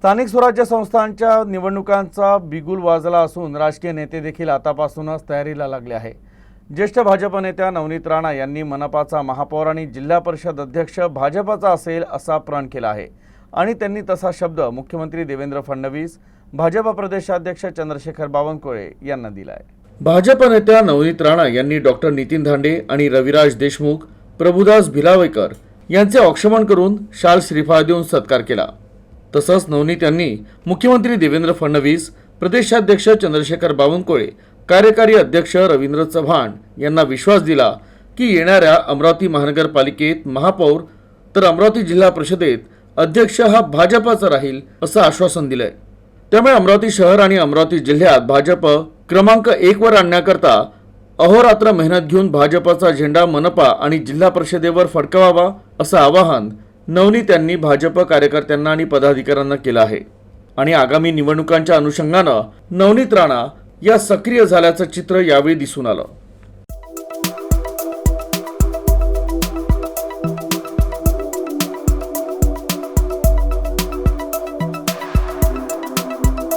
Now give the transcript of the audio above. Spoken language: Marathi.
स्थानिक स्वराज्य संस्थांच्या निवडणुकांचा बिगुल वाजला असून राजकीय नेते देखील आतापासूनच तयारीला लागले आहे। ज्येष्ठ भाजप नेत्या नवनीत राणा यांनी मनपाचा महापौर आणि जिल्हा परिषद अध्यक्ष भाजपचा असेल असा प्रण केला आहे आणि त्यांनी तसा शब्द मुख्यमंत्री देवेंद्र फडणवीस, भाजप प्रदेशाध्यक्ष चंद्रशेखर बावनकुळे यांना दिला आहे। भाजप नेत्या नवनीत राणा यांनी डॉक्टर नितीन धांडे आणि रविराज देशमुख, प्रभुदास भिलावेकर यांचे औक्षमन करून शाल श्रीफळ देऊन सत्कार केला। तसंच नवनीत यांनी मुख्यमंत्री देवेंद्र फडणवीस, प्रदेशाध्यक्ष चंद्रशेखर बावनकुळे, कार्यकारी अध्यक्ष रवींद्र चव्हाण यांना विश्वास दिला की येणाऱ्या अमरावती महानगरपालिकेत महापौर तर अमरावती जिल्हा परिषदेत अध्यक्ष हा भाजपचा राहील असं आश्वासन दिलंय। त्यामुळे अमरावती शहर आणि अमरावती जिल्ह्यात भाजप क्रमांक 1 वर आणण्याकरता अहोरात्र मेहनत घेऊन भाजपचा झेंडा मनपा आणि जिल्हा परिषदेवर फडकवावा असं आवाहन नवनीत यांनी भाजप कार्यकर्त्यांना आणि पदाधिकाऱ्यांना केलं आहे। आणि आगामी निवडणुकांच्या अनुषंगानं नवनीत राणा या सक्रिय झाल्याचं चित्र यावेळी दिसून आलं।